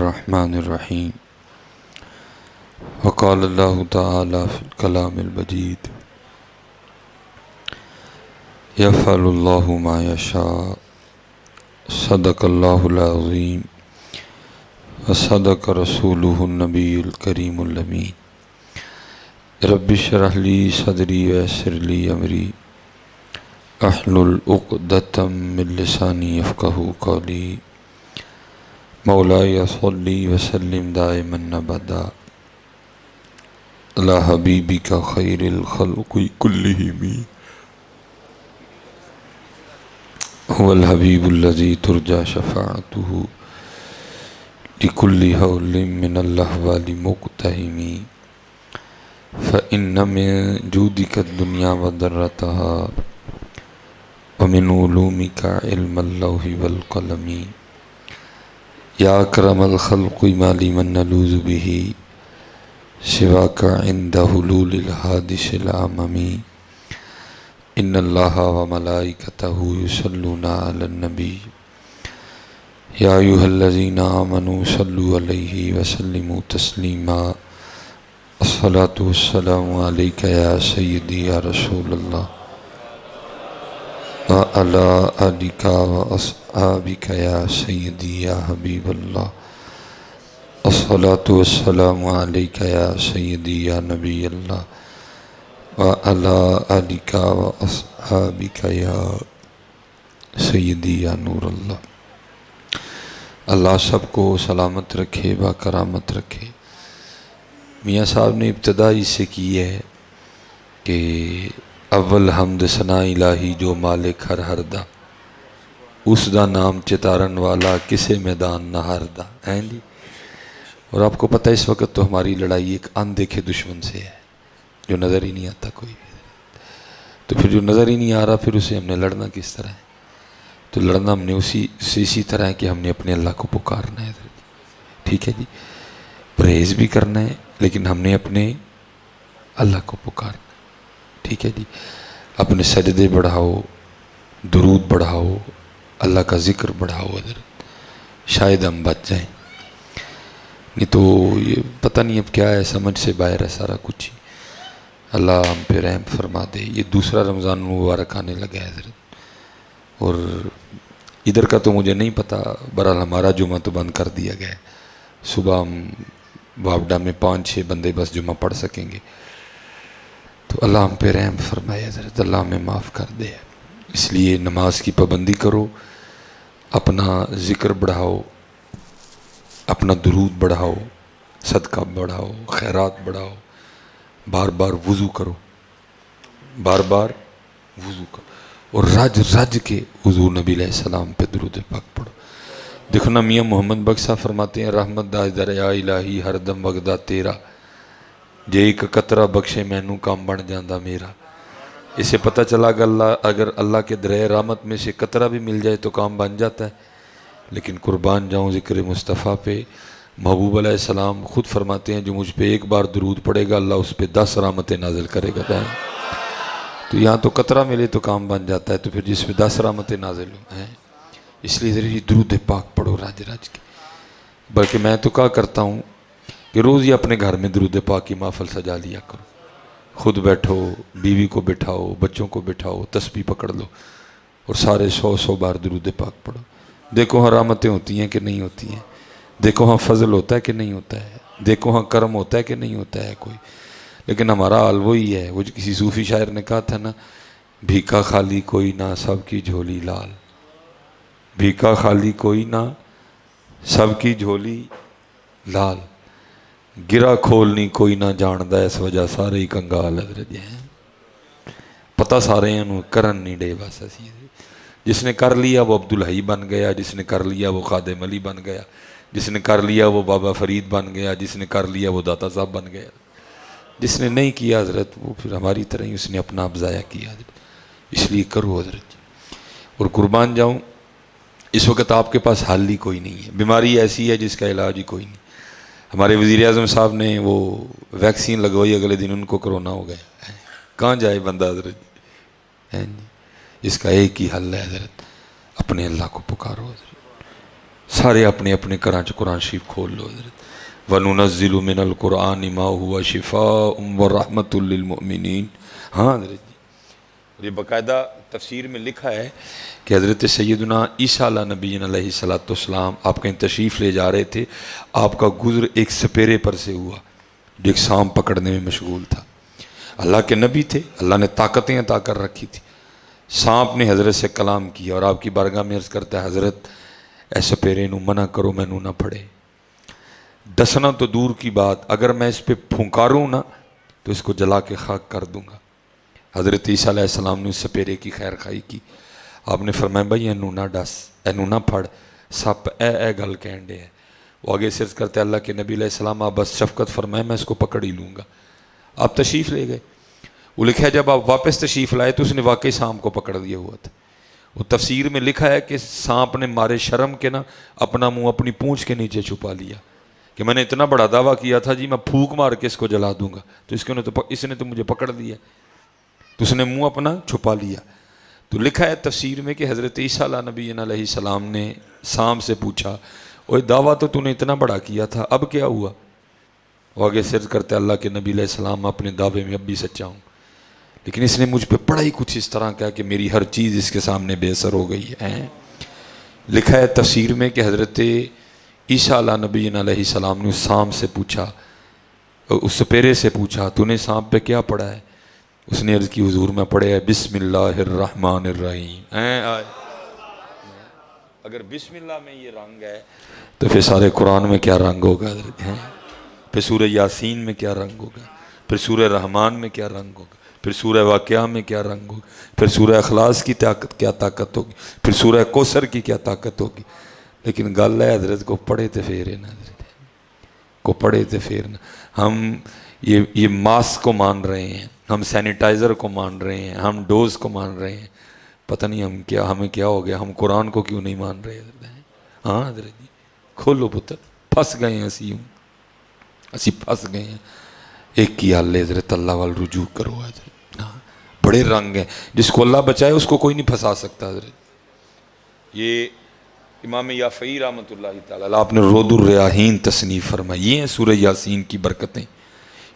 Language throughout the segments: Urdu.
الرحمن الرحیم وقال اللہ تعالی فی الکلام المجید یفعل اللہ ما یشاء صدق اللہ العظیم وصدق رسولہ النبی الکریم الامین رب اشرح لی صدری ویسر لی امری احلل عقدۃ من لسانی یفقہوا قولی مولاي صلی وسلم دائما ابدا علی حبیبک خیر الخلق کلہم هو الحبیب الذی ترجى شفاعته لكل حول من الاحوال مقتحم فإن من جودك الدنيا وضرتها ومن علومك علم اللوح والقلم یا اکرم الخلق ما لمن نلوذ به سواک عند حلول الحادث العمم ان اللہ وملائکتہ یصلون علی النبی یا ایھا الذین آمنوا صلوا علیہ وسلموا تسلیما الصلاۃ والسلام علیک یا سیدی یا رسول اللہ وعلی آلک وأصحابک یا سیدی یا حبیب اللہ الصلاۃ والسلام علیک یا سیدی یا نبی اللہ وعلی آلک وأصحابک یا سیدی یا نور اللہ۔ اللہ سب کو سلامت رکھے، با کرامت رکھے۔ میاں صاحب نے ابتدا اس سے کی ہے کہ اول حمد ثنا الہی جو مالک ہر ہر دا، اس دا نام چتارن والا کسے میدان نہ ہار دا ہیں جی۔ اور آپ کو پتہ ہے اس وقت تو ہماری لڑائی ایک اندیکھے دشمن سے ہے جو نظر ہی نہیں آتا کوئی بھی، تو پھر جو نظر ہی نہیں آ رہا پھر اسے ہم نے لڑنا کس طرح ہے؟ تو لڑنا ہم نے اسی طرح ہے کہ ہم نے اپنے اللہ کو پکارنا ہے، ٹھیک ہے جی، پرہیز بھی کرنا ہے لیکن ہم نے اپنے اللہ کو پکارنا ہے، ٹھیک ہے جی۔ اپنے سجدے بڑھاؤ، درود بڑھاؤ، اللہ کا ذکر بڑھاؤ حضرت، شاید ہم بچ جائیں، نہیں تو یہ پتہ نہیں اب کیا ہے، سمجھ سے باہر ہے سارا کچھ ہی۔ اللہ ہم پہ رحم فرما دے۔ یہ دوسرا رمضان مبارک آنے لگا ہے حضرت، اور ادھر کا تو مجھے نہیں پتہ، بہرحال ہمارا جمعہ تو بند کر دیا گیا ہے، صبح ہم وابڈا میں 5-6 بندے بس جمعہ پڑھ سکیں گے، تو اللہ ہم پہ رحم فرمائے حضرت، اللہ ہمیں معاف کر دے۔ اس لیے نماز کی پابندی کرو، اپنا ذکر بڑھاؤ، اپنا درود بڑھاؤ، صدقہ بڑھاؤ، خیرات بڑھاؤ، بار بار وضو کرو، بار بار وضو کرو، اور رج رج کے حضور نبی علیہ السلام پہ درود پاک پڑھو۔ دیکھو نا میاں محمد بخش صاحب فرماتے ہیں رحمت داج دریا الہی ہر دم وگدا تیرا، جے ایک قطرہ بخشے مینو کام بن جاندہ میرا۔ اسے پتہ چلا اگر اللہ کے دریا رحمت میں سے قطرہ بھی مل جائے تو کام بن جاتا ہے، لیکن قربان جاؤں ذکر مصطفیٰ پہ۔ محبوب علیہ السلام خود فرماتے ہیں جو مجھ پہ ایک بار درود پڑے گا اللہ اس پہ 10 رحمتیں نازل کرے گا۔ تو یہاں تو قطرہ ملے تو کام بن جاتا ہے، تو پھر جس پہ 10 رحمتیں نازل ہیں، اس لیے ضروری درود پاک پڑھو راج راج کے۔ بلکہ میں تو کہا کرتا ہوں کہ روز ہی اپنے گھر میں درود پاک کی محفل سجا لیا کرو، خود بیٹھو، بیوی کو بٹھاؤ، بچوں کو بٹھاؤ، تسبیح پکڑ لو اور سارے 100 بار درود پاک پڑھو۔ دیکھو ہاں رحمتیں ہوتی ہیں کہ نہیں ہوتی ہیں، دیکھو ہاں فضل ہوتا ہے کہ نہیں ہوتا ہے، دیکھو ہاں کرم ہوتا ہے کہ نہیں ہوتا ہے کوئی۔ لیکن ہمارا حال وہی ہے، وہ جو کسی صوفی شاعر نے کہا تھا نا، بھیکا خالی کوئی نہ سب کی جھولی لال، بھیکا خالی کوئی نہ سب کی جھولی لال، گرا کھولنی کوئی نہ جاندہ اس وجہ سارے ہی کنگال حضرت جی ہیں، پتہ سارے ہیں انہوں کرن نہیں دے بس اسی۔ جس نے کر لیا وہ عبدالحی بن گیا، جس نے کر لیا وہ خادم علی بن گیا، جس نے کر لیا وہ بابا فرید بن گیا، جس نے کر لیا وہ داتا صاحب بن گیا، جس نے نہیں کیا حضرت وہ پھر ہماری طرح ہی اس نے اپنا آپ ضائع کیا حضرت۔ اس لیے کرو حضرت جی۔ اور قربان جاؤں اس وقت آپ کے پاس حل ہی کوئی نہیں ہے، بیماری ایسی ہے جس کا علاج ہی کوئی نہیں۔ ہمارے وزیر اعظم صاحب نے وہ ویکسین لگوائی، اگلے دن ان کو کرونا ہو گیا، کہاں جائے بندہ حضرت جی؟ اس کا ایک ہی حل ہے حضرت، اپنے اللہ کو پکارو حضرت، سارے اپنے اپنے گھراں چ قرآن شریف کھول لو حضرت. وَنُنَزِّلُ مِنَ الْقُرْآنِ مَا هُوَ شِفَاءٌ وَرَحْمَةٌ لِّلْمُؤْمِنِينَ. ہاں حضرت جی، یہ باقاعدہ تفسیر میں لکھا ہے کہ حضرت سیدنا عیسیٰ علیہ نبی علیہ الصلوۃ والسلام آپ کہیں تشریف لے جا رہے تھے، آپ کا گزر ایک سپیرے پر سے ہوا جو ایک سانپ پکڑنے میں مشغول تھا. اللہ کے نبی تھے، اللہ نے طاقتیں عطا کر رکھی تھی. سانپ نے حضرت سے کلام کیا اور آپ کی بارگاہ میں عرض کرتا ہے حضرت اے سپیرے نو منع کرو مینوں نہ پڑے. دسنا تو دور کی بات، اگر میں اس پہ پھنکاروں نا تو اس کو جلا کے خاک کر دوں گا. حضرت عیسیٰ علیہ السلام نے اس سپیرے کی خیر خائی کی. آپ نے فرمایا بھائی اینوں نہ ڈس، اینوں نہ پھڑ، سپ اے گل کہن ڈے ہے. وہ آگے سے عرض کرتے اللہ کے نبی علیہ السلام آپ بس شفقت فرمائے میں اس کو پکڑ ہی لوں گا. آپ تشریف لے گئے. وہ لکھا ہے جب آپ واپس تشریف لائے تو اس نے واقعی سانپ کو پکڑ لیا ہوا تھا. وہ تفسیر میں لکھا ہے کہ سانپ نے مارے شرم کے نا اپنا منہ اپنی پونچھ کے نیچے چھپا لیا کہ میں نے اتنا بڑا دعویٰ کیا تھا جی میں پھونک مار کے اس کو جلا دوں گا، تو اس نے تو مجھے پکڑ لیا، تو اس نے منہ اپنا چھپا لیا. تو لکھا ہے تفسیر میں کہ حضرت عیسیٰ علیہ نبی علیہ السلام نے سانپ سے پوچھا اوہ دعویٰ تو نے اتنا بڑا کیا تھا اب کیا ہوا؟ وہ آگے سرد کرتے اللہ کے نبی علیہ السلام اپنے دعوے میں اب بھی سچا ہوں، لیکن اس نے مجھ پہ پڑا ہی کچھ اس طرح کیا کہ میری ہر چیز اس کے سامنے بے اثر ہو گئی ہے. لکھا ہے تفسیر میں کہ حضرت عیسیٰ علیہ نبی علیہ السلام نے اس سانپ سے پوچھا، اس سپیرے سے پوچھا تو نے سانپ پہ کیا پڑھا ہے؟ اس نے عرض کی حضور میں پڑھے ہے بسم اللہ الرحمن الرحیم. اگر بسم اللہ میں یہ رنگ ہے تو پھر سارے قرآن میں کیا رنگ ہوگا حضرت؟ پھر سورہ یاسین میں کیا رنگ ہوگا؟ پھر سورہ رحمان میں کیا رنگ ہوگا؟ پھر سورہ واقعہ میں کیا رنگ ہوگا؟ پھر سورہ اخلاص کی کیا طاقت ہوگی؟ پھر سورہ کوثر کی کیا طاقت ہوگی؟ لیکن گل ہے حضرت کو پڑھے تھے پھر نا حضرت کو پڑھے تھے پھر نا. ہم یہ ماسک کو مان رہے ہیں، ہم سینیٹائزر کو مان رہے ہیں، ہم ڈوز کو مان رہے ہیں، پتہ نہیں ہمیں کیا ہو گیا، ہم قرآن کو کیوں نہیں مان رہے حضرت؟ ہاں حضرت جی کھولو پتر، پھنس گئے ہیں اسی پھنس گئے ہیں. ایک کی حال حضرت اللہ وال رجوع کرو حضرت. ہاں بڑے رنگ ہیں، جس کو اللہ بچائے اس کو کوئی نہیں پھنسا سکتا حضرت. یہ امام یافعی رحمۃ اللہ تعالی آپ نے رود الریاحین تصنیف فرمائی. یہ ہیں سورہ یاسین کی برکتیں،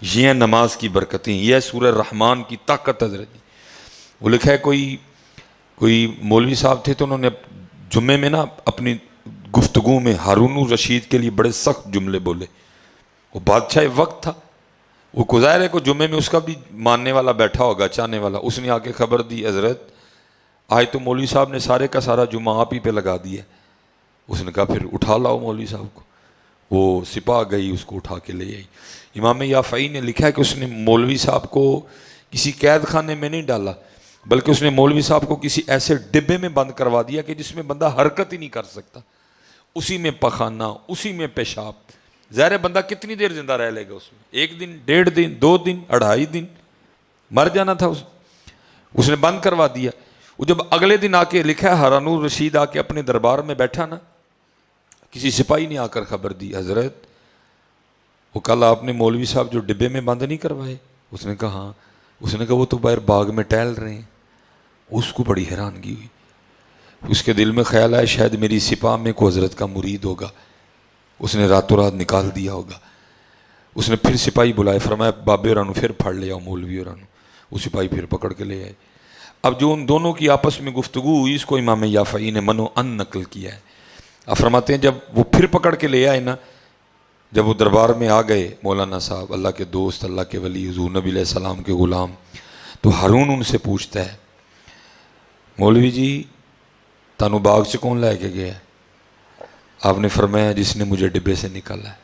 یہ ہیں نماز کی برکتیں، یہ ہے سورہ رحمان کی طاقت حضرت. وہ لکھا ہے کوئی مولوی صاحب تھے تو انہوں نے جمعے میں نا اپنی گفتگو میں ہارون الرشید کے لیے بڑے سخت جملے بولے. وہ بادشاہ وقت تھا، وہ گزارے کو جمعے میں اس کا بھی ماننے والا بیٹھا ہوگا، چاہنے والا. اس نے آ کے خبر دی حضرت آج تو مولوی صاحب نے سارے کا سارا جمعہ آپ ہی پہ لگا دیا. اس نے کہا پھر اٹھا لاؤ مولوی صاحب کو. وہ سپاہ گئی اس کو اٹھا کے لے آئی. امام یافعی نے لکھا ہے کہ اس نے مولوی صاحب کو کسی قید خانے میں نہیں ڈالا بلکہ اس نے مولوی صاحب کو کسی ایسے ڈبے میں بند کروا دیا کہ جس میں بندہ حرکت ہی نہیں کر سکتا، اسی میں پخانہ، اسی میں پیشاب. ظاہر بندہ کتنی دیر زندہ رہ لے گا اس میں؟ 1 دن، 1.5 دن، 2 دن، 2.5 دن، مر جانا تھا. اس نے بند کروا دیا. وہ جب اگلے دن آ کے لکھا ہے ہارون الرشید آ کے اپنے دربار میں بیٹھا نا، کسی سپاہی نے آ کر خبر دی حضرت وہ کل آپ نے مولوی صاحب جو ڈبے میں بند نہیں کروائے؟ اس نے کہا ہاں. اس نے کہا وہ تو باہر باغ میں ٹہل رہے ہیں. اس کو بڑی حیرانگی ہوئی. اس کے دل میں خیال آیا شاید میری سپاہ میں کو حضرت کا مرید ہوگا. اس نے راتوں رات نکال دیا ہوگا. اس نے پھر سپاہی بلائے، فرمایا بابے اورانو پھر پھڑ لے آؤ مولوی اورانو. وہ سپاہی پھر پکڑ کے لے آئے. اب جو ان دونوں کی آپس میں گفتگو ہوئی اس کو امام یافعی نے منو ان نقل کیا ہے. اب فرماتے ہیں جب وہ پھر پکڑ کے لے آئے نا، جب وہ دربار میں آ گئے مولانا صاحب، اللہ کے دوست، اللہ کے ولی، حضور نبی علیہ السلام کے غلام، تو ہارون ان سے پوچھتا ہے مولوی جی تانوں باغ سے کون لے کے گیا؟ آپ نے فرمایا جس نے مجھے ڈبے سے نکالا ہے.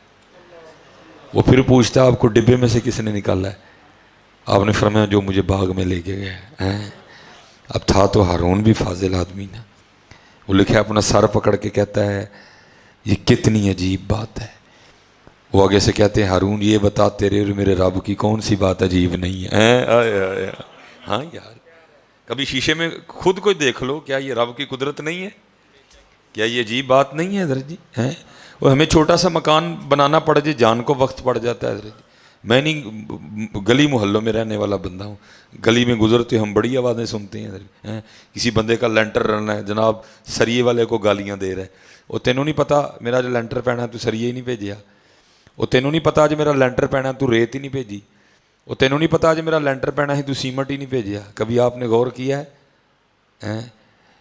وہ پھر پوچھتا ہے آپ کو ڈبے میں سے کس نے نکالا ہے؟ آپ نے فرمایا جو مجھے باغ میں لے کے گیا ہے. اب تھا تو ہارون بھی فاضل آدمی نا. وہ لکھا اپنا سر پکڑ کے کہتا ہے یہ کتنی عجیب بات ہے. وہ آگے سے کہتے ہیں ہارون یہ بتا تیرے اور میرے رب کی کون سی بات عجیب نہیں ہے؟ ہاں یار کبھی شیشے میں خود کو دیکھ لو، کیا یہ رب کی قدرت نہیں ہے؟ کیا یہ عجیب بات نہیں ہے حضرت جی؟ وہ ہمیں چھوٹا سا مکان بنانا پڑ جائے جان کو وقت پڑ جاتا ہے حضرت جی. میں نہیں گلی محلوں میں رہنے والا بندہ ہوں، گلی میں گزرتے ہم بڑی آوازیں سنتے ہیں. کسی بندے کا لینٹر رہنا ہے جناب، سریے والے کو گالیاں دے رہے ہیں، وہ تینوں نہیں پتا میرا جو لینٹر پینا تو سریے ہی نہیں بھیجیا, وہ تینوں نہیں پتا جو میرا لینٹر پینا تو ریت ہی نہیں بھیجی, وہ تینوں نہیں پتا جو میرا لینٹر پینا ہے تو سیمنٹ ہی نہیں بھیجیا. کبھی آپ نے غور کیا ہے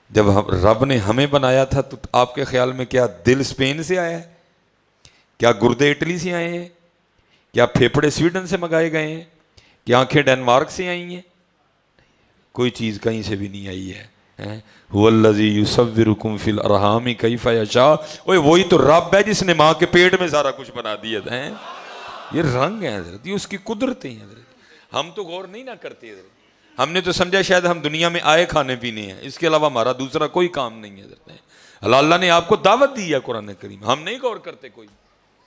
جب رب نے ہمیں بنایا تھا تو آپ کے خیال میں کیا دل اسپین سے آیا ہے, کیا گردے اٹلی سے آئے ہیں, کیا پھیپھڑے سویڈن سے منگائے گئے ہیں, کیا آنکھیں ڈینمارک سے آئی ہیں؟ کوئی چیز کہیں سے بھی نہیں آئی ہے. هو الذی یصورکم فی الارحام کیف یشاء. اوے وہی تو رب ہے جس نے ماں کے پیٹ میں سارا کچھ بنا دیا تھا. یہ رنگ ہے حضرت, یہ اس کی قدرتیں ہیں حضرت. ہم تو غور نہیں نہ کرتے حضرت, ہم نے تو سمجھا شاید ہم دنیا میں آئے کھانے پینے ہیں, اس کے علاوہ ہمارا دوسرا کوئی کام نہیں ہے حضرت. اللہ نے آپ کو دعوت دی ہے قرآن کریم, ہم نہیں غور کرتے کوئی.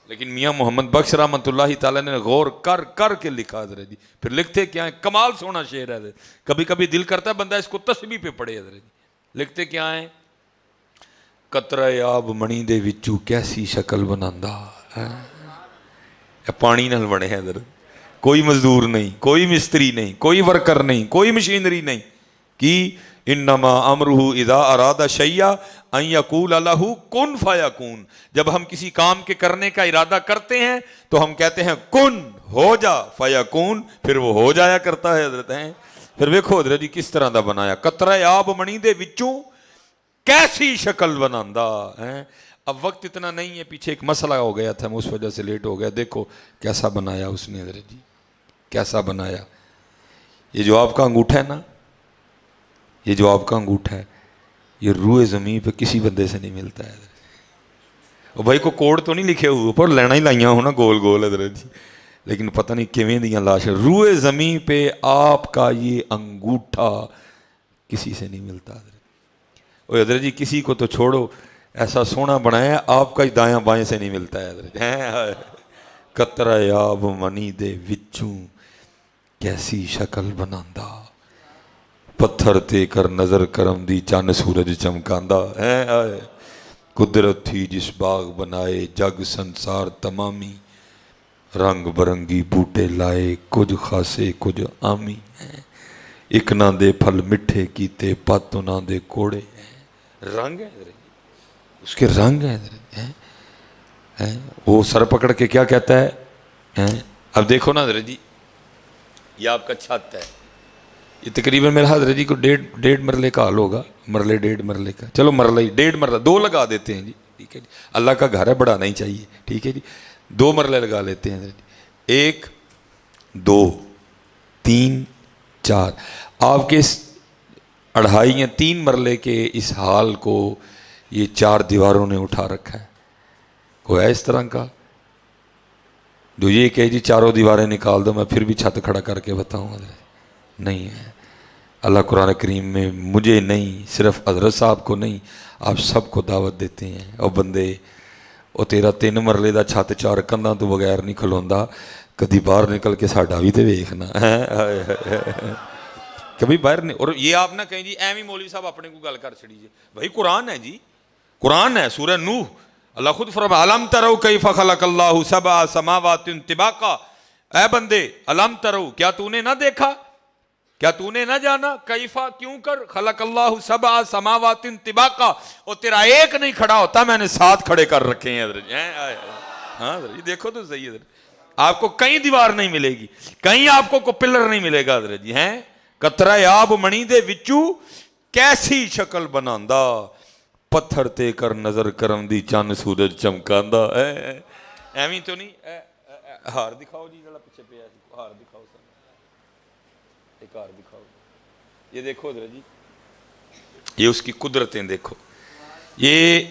لیکن میاں محمد بخش رحمۃ اللہ تعالیٰ نے غور کر کر کے لکھا حضرت جی. پھر لکھتے کیا ہیں, کمال سونا شعر ہے حضرت. کبھی کبھی دل کرتا ہے بندہ اس کو تسبیح پہ پڑھے حضرت جی. لکھتے کیا ہیں, قطرہ آب منی دے وچوں کیسی شکل بناندا. پانی نال بنے ہیں حضرت, کوئی مزدور نہیں, کوئی مستری نہیں, کوئی ورکر نہیں, کوئی مشینری نہیں. کی انما امرہ اذا اراد شیئا ان یقول لہ کن فیکون. جب ہم کسی کام کے کرنے کا ارادہ کرتے ہیں تو ہم کہتے ہیں کن, ہو جا, فیکون, پھر وہ ہو جایا کرتا ہے حضرت. پھر دیکھو حضرت جی کس طرح دا بنایا, قطرہ آب منی دے وچوں کیسی شکل بناندا. اب وقت اتنا نہیں ہے, پیچھے ایک مسئلہ ہو گیا تھا, میں اس وجہ سے لیٹ ہو گیا. دیکھو کیسا بنایا اس نے حضرت جی, کیسا بنایا. یہ جو آپ کا انگوٹھا ہے نا, یہ جو آپ کا انگوٹھا ہے, یہ روئے زمین پہ کسی بندے سے نہیں ملتا ہے. وہ بھائی کو کوڈ تو نہیں لکھے ہوئے پر لینا ہی لائیاں ہو نا گول گول حضرت جی, لیکن پتہ نہیں کیویں دیاں لاشیں. روئے زمین پہ آپ کا یہ انگوٹھا کسی سے نہیں ملتا حضرت. او حضرت جی کسی کو تو چھوڑو, ایسا سونا بنایا آپ کا ہی دایاں بائیں سے نہیں ملتا ہے حضرت. قطرہ آب منی دے وچوں کیسی شکل بناندا, پتھر تے کر نظر کرم دی چن سورج چمکاندا. قدرت تھی جس باغ بنائے جگ سنسار تمامی, رنگ برنگی بوٹے لائے کچھ خاصے کچھ عامی. ایک نہ دے پھل مٹھے کیتے پت نہ دے کوڑے. رنگ ہے اس کے, رنگ ہے حضرت. وہ سر پکڑ کے کیا کہتا ہے, اب دیکھو نا حضرت جی, یہ آپ کا چھت ہے, یہ تقریباً میرا حضرت جی کو ڈیڑھ مرلے کا حال ہوگا, مرلے ڈیڑھ مرلے کا, چلو مرلہ ہی, ڈیڑھ مرلہ, دو لگا دیتے ہیں جی, ٹھیک ہے جی. اللہ کا گھر ہے, بڑا نہیں چاہیے, ٹھیک ہے جی. 2 مرلے لگا لیتے ہیں حضرت جی. 1 2 3 4. آپ کے اس 2.5 یا 3 مرلے کے اس حال کو یہ 4 دیواروں نے اٹھا رکھا ہے. کوئی ہے اس طرح کا جو یہ کہ جی چاروں دیواریں نکال دو, میں پھر بھی چھت کھڑا کر کے بتاؤں حضرت؟ نہیں ہے. اللہ قرآن کریم میں مجھے نہیں, صرف حضرت صاحب کو نہیں, آپ سب کو دعوت دیتے ہیں. اور بندے وہ تیرا 3 مرلے دا چھت 4 کندھاں تو بغیر نہیں کھلوندا, کدی باہر نکل کے ساڈا بھی تے ویکھنا. کبھی باہر نہیں. اور یہ آپ نہ کہیں جی ایویں مولوی صاحب اپنے کو گل کر چھڑی جی, بھائی قرآن ہے جی, قرآن ہے. سورہ نوح اللہ خود فرمایا الم تروا کیف خلق اللہ سبع سماوات طباقا. اے بندے الم تروا, کیا تو نے نہ دیکھا, کیا تو نے نہ جانا, کیفا کیوں کر, خلق اللہ سبع سماوات طباقا, اور تیرا ایک نہیں کھڑا ہوتا, میں نے 7 کھڑے کر رکھے ہیں حضرت. ہاں حضرت دیکھو تو صحیح حضرت, آپ کو کہیں دیوار نہیں ملے گی, کہیں آپ کو پلر نہیں ملے گا حضرت جی. ہیں قطرہ آب منی دے وچوں کیسی شکل بناندا, پتھر تے کر نظر کرم دی چن سورج چمکاندا. ایویں تو نہیں. ہار دکھاؤ جی, جڑا پیچھے پیا ہار دکھاؤ, ایک ہار دکھاؤ. یہ دیکھو حضرت جی, یہ اس کی قدرتیں دیکھو. یہ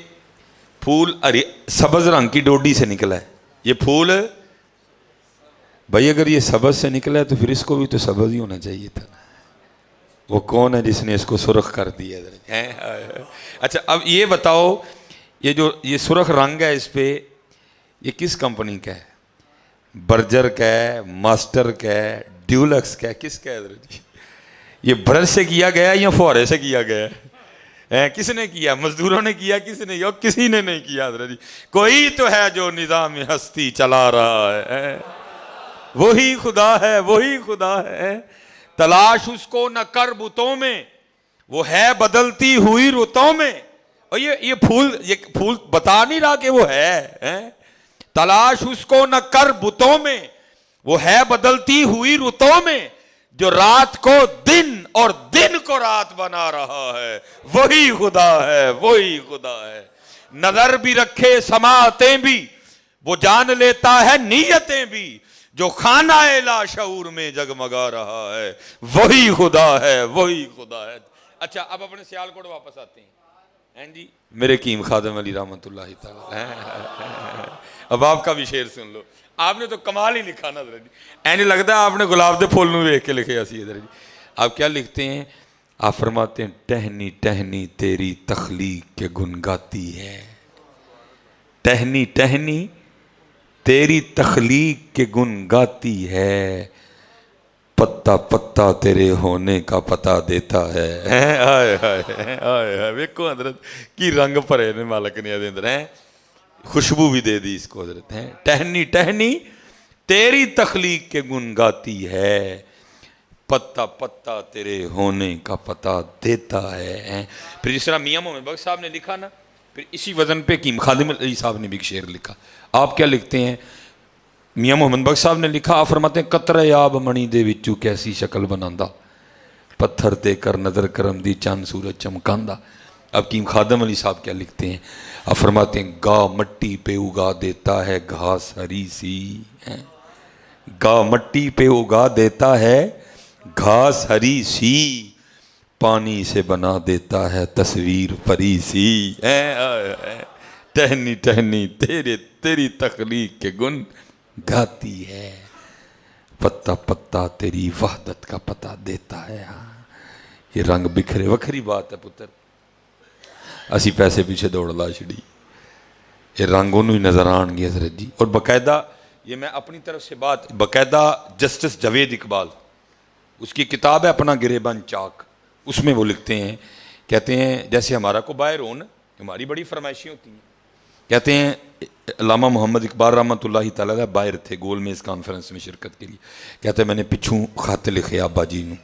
پھول سبز رنگ کی ڈوڈی سے نکلا ہے. یہ پھول بھائی اگر یہ سبز سے نکلا ہے تو پھر اس کو بھی تو سبز ہی ہونا چاہیے تھا. وہ کون ہے جس نے اس کو سرخ کر دیا ہے؟ اچھا اب یہ بتاؤ, یہ جو یہ سرخ رنگ ہے اس پہ, یہ کس کمپنی کا ہے؟ برجر کا ہے, ماسٹر کا ہے, ڈیولکس کا ہے, کس کا ہے حضرت جی؟ یہ برش سے کیا گیا یا فوارے سے کیا گیا ہے؟ کس نے کیا؟ مزدوروں نے کیا, کس نے کیا؟ کسی نے نہیں کیا حضرت جی. کوئی تو ہے جو نظام ہستی چلا رہا ہے, وہی خدا ہے, وہی خدا ہے. تلاش اس کو نہ کر بتوں میں, وہ ہے بدلتی ہوئی رتوں میں, اور یہ پھول بتا نہیں رہا کہ وہ ہے. تلاش اس کو نہ کر بتوں میں، وہ ہے بدلتی ہوئی رتوں میں، جو رات کو دن اور دن کو رات بنا رہا ہے، وہی خدا ہے، وہی خدا ہے. نظر بھی رکھے سماعتیں بھی، وہ جان لیتا ہے نیتیں بھی، جو خانہ لا شعور میں جگمگا رہا ہے، وہی خدا ہے، وہی خدا ہے. اچھا اب اپنے سیالکوٹ واپس آتے ہیں جی. میرے قیم خادم علی رحمت اللہ تعالی. اب آپ کا بھی شعر سن لو. آپ نے تو کمال ہی لکھا نا حضرت جی. اینی لگتا ہے آپ نے گلاب دے پھول نو ویکھ کے لکھے اسی حضرت جی. آپ کیا لکھتے ہیں؟ آپ فرماتے ہیں ٹہنی ٹہنی تیری تخلیق کے گن گاتی ہے. ٹہنی ٹہنی تیری تخلیق کے گن گاتی ہے، پتا پتا تیرے ہونے کا پتا دیتا ہے. آئے آئے آئے ویکو حضرت کی رنگ پرے نے مالک نے اندر ہیں، خوشبو بھی دے دی اس کو حضرت. ہیں ٹہنی ٹہنی تیری تخلیق کے گن گاتی ہے، پتا پتا تیرے ہونے کا پتا دیتا ہے. پھر جس طرح میاں محمد بخش صاحب نے لکھا نا، پھر اسی وزن پہ قیم خادم علی صاحب نے بھی ایک شعر لکھا. آپ کیا لکھتے ہیں؟ میاں محمد بخش صاحب نے لکھا، آپ فرماتے ہیں قطرے آب منی دے وچوں کیسی شکل بناندا، پتھر تے کر نظر کرم دی چاند سورج چمکاندا. اب قیم خادم علی صاحب کیا لکھتے ہیں؟ آپ فرماتے ہیں گاہ مٹی پہ اگا دیتا ہے گھاس ہری سی. گاہ مٹی پہ اگا دیتا ہے گھاس ہری سی، پانی سے بنا دیتا ہے تصویر پری سی. ٹہنی ٹہنی تیری تخلیق کے گن گاتی ہے، پتا پتا تیری وحدت کا پتا دیتا ہے. یہ رنگ بکھرے وکھری بات ہے پتر، اسی پیسے پیچھے دوڑ لا چھڑی، یہ رنگ انہوں ہی نظر آن گے حضرت جی. اور باقاعدہ یہ میں اپنی طرف سے بات، باقاعدہ جسٹس جاوید اقبال اس کی کتاب ہے اپنا گریبان چاک، اس میں وہ لکھتے ہیں، کہتے ہیں جیسے ہمارا کو باہر ہو نا، ہماری بڑی فرمائشیں ہوتی ہیں. کہتے ہیں علامہ محمد اقبال رحمۃ اللہ تعالیٰ باہر تھے گول میز کانفرنس میں شرکت کے لیے. کہتے ہیں میں نے پچھوں خط لکھے ابا جی نو،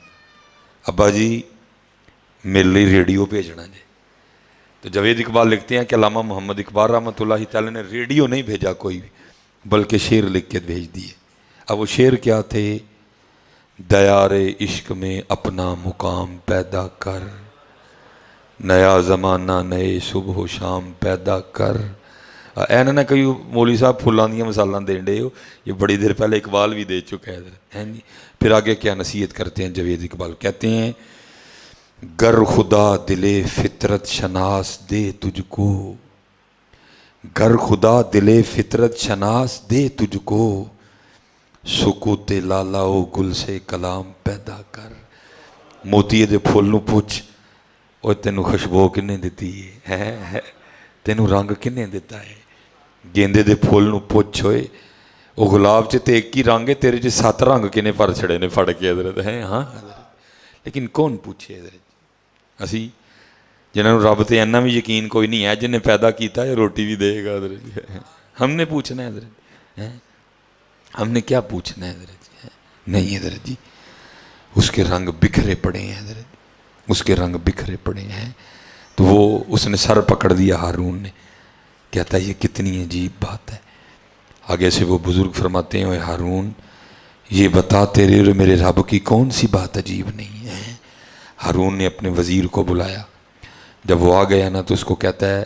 ابا جی میرے لیے ریڈیو بھیجنا جی. تو جاوید اقبال لکھتے ہیں کہ علامہ محمد اقبال رحمۃ اللہ تعالیٰ نے ریڈیو نہیں بھیجا کوئی بھی، بلکہ شعر لکھ کے بھیج دیے. اب وہ شعر کیا تھے؟ دیار عشق میں اپنا مقام پیدا کر، نیا زمانہ نئے صبح و شام پیدا کر. اینا نہ کہیں مولوی صاحب پھلاں دیاں مثالاں دین ڈے ہو، یہ بڑی دیر پہلے اقبال بھی دے چکا ہے جی. پھر آگے کیا نصیحت کرتے ہیں جاوید اقبال؟ کہتے ہیں گر خدا دل فطرت شناس دے تجھ کو، گر خدا دل فطرت شناس دے تجھ کو، سکوت لالا و گل سے کلام پیدا کر. موتی دے پھول نو پوچھ، اور تینوں خوشبو کنے دیتی ہے، تینوں رنگ کنے دیتا ہے. گیندے دے پھول نو پوچھ ہوئے، وہ گلاب چ تے ایک ہی رنگ ہے، تیرے چ 7 رنگ کنے پر چھڑے نے پھڑ کے حضرت ہیں. ہاں حضرت، لیکن کون پوچھے حضرت؟ اسی جنہوں رب تے اینا بھی یقین کوئی نہیں ہے، جنہیں پیدا کیتا ہے روٹی بھی دے گا حضرت. ہم نے پوچھنا ہے حضرت، ہم نے کیا پوچھنا ہے حضرت؟ نہیں حضرت جی، اس کے رنگ بکھرے پڑے ہیں حضرت، اس کے رنگ بکھرے پڑے ہیں. تو وہ اس نے سر پکڑ دیا ہارون نے، کہتا ہے یہ کتنی عجیب بات ہے. آگے سے وہ بزرگ فرماتے ہیں اے ہارون یہ بتا تیرے اور میرے رب کی کون سی بات عجیب نہیں ہے. ہارون نے اپنے وزیر کو بلایا، جب وہ آ گیا نا تو اس کو کہتا ہے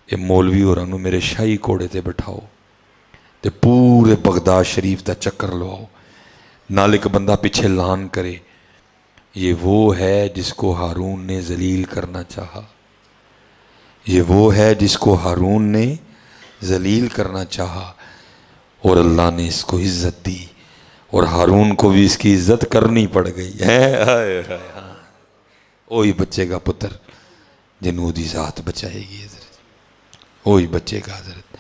اے مولوی اور انہوں میرے شاہی کوڑے تے بٹھاؤ تے پورے بغداد شریف دا چکر لواؤ، نال ایک بندہ پیچھے لان کرے، یہ وہ ہے جس کو ہارون نے ذلیل کرنا چاہا، یہ وہ ہے جس کو ہارون نے ذلیل کرنا چاہا، اور اللہ نے اس کو عزت دی، اور ہارون کو بھی اس کی عزت کرنی پڑ گئی. وہی بچے گا پتر جنہوں دی ذات بچائے گی حضرت، وہی بچے گا حضرت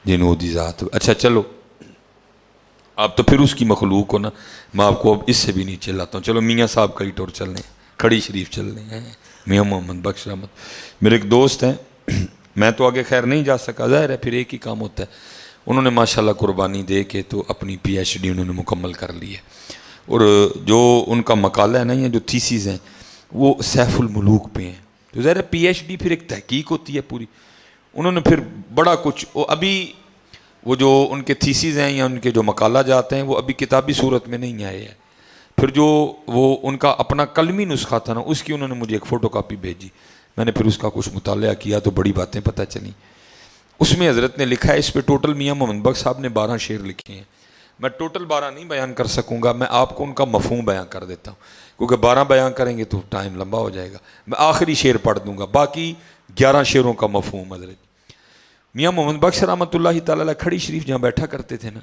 جنہوں دی ذات. اچھا چلو آپ تو پھر اس کی مخلوق ہو نا، میں آپ کو اب اس سے بھی نہیں چلاتا ہوں. چلو میاں صاحب کا ہی ٹور چل رہے ہیں، کھڑی شریف چل رہے ہیں، میاں محمد بخش رحمت. میرے ایک دوست ہیں، میں تو آگے خیر نہیں جا سکا، ظاہر ہے پھر ایک ہی کام ہوتا ہے. انہوں نے ماشاءاللہ قربانی دے کے تو اپنی پی ایچ ڈی انہوں نے مکمل کر لی ہے، اور جو ان کا مقالہ ہے نا، یہ جو تھیسیز ہیں وہ سیف الملوک پہ ہیں. تو ظاہر ہے پی ایچ ڈی پھر ایک تحقیق ہوتی ہے پوری. انہوں نے پھر بڑا کچھ ابھی وہ جو ان کے تھیسیز ہیں یا ان کے جو مقالہ جاتے ہیں وہ ابھی کتابی صورت میں نہیں آئے ہیں. پھر جو وہ ان کا اپنا قلمی نسخہ تھا نا اس کی انہوں نے مجھے ایک فوٹو کاپی بھیجی. میں نے پھر اس کا کچھ مطالعہ کیا تو بڑی باتیں پتہ چلیں. اس میں حضرت نے لکھا ہے, اس پہ ٹوٹل میاں محمد بخش صاحب نے 12 شعر لکھے ہیں. میں ٹوٹل 12 نہیں بیان کر سکوں گا, میں آپ کو ان کا مفہوم بیان کر دیتا ہوں کیونکہ 12 بیان کریں گے تو ٹائم لمبا ہو جائے گا. میں آخری شعر پڑھ دوں گا, باقی 11 شعروں کا مفہوم. حضرت میاں محمد بخش رحمۃ اللہ تعالی علیہ کھڑی شریف جہاں بیٹھا کرتے تھے نا,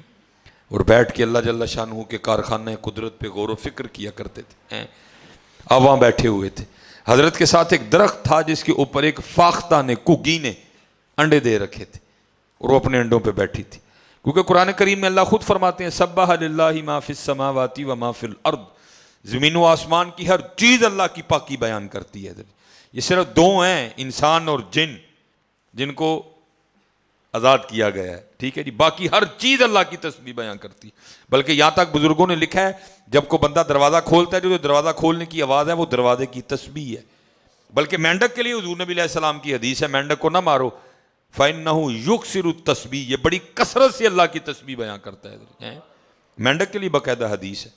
اور بیٹھ کے اللہ جل شانہ کے کارخانے قدرت پہ غور و فکر کیا کرتے تھے. آپ وہاں بیٹھے ہوئے تھے, حضرت کے ساتھ ایک درخت تھا جس کے اوپر ایک فاختہ نے, کگی نے انڈے دے رکھے تھے اور وہ اپنے انڈوں پہ بیٹھی تھی. کیونکہ قرآن کریم میں اللہ خود فرماتے ہیں سبح للہ ما فی السماوات و ما فی الارض, زمین و آسمان کی ہر چیز اللہ کی پاکی بیان کرتی ہے. یہ صرف 2 ہیں, انسان اور جن, جن کو آزاد کیا گیا ہے, ٹھیک ہے جی. باقی ہر چیز اللہ کی تسبیح بیان کرتی ہے. بلکہ یہاں تک بزرگوں نے لکھا ہے جب کوئی بندہ دروازہ کھولتا ہے جو دروازہ کھولنے کی آواز ہے وہ دروازے کی تسبیح ہے. بلکہ مینڈک کے لیے حضور نبی علیہ السلام کی حدیث ہے مینڈک کو نہ مارو فَإِنَّهُ يُكْسِرُ التَّسْبِيحَ, یہ بڑی کثرت سے اللہ کی تسبیح بیان کرتا ہے. مینڈک کے لیے باقاعدہ حدیث ہے.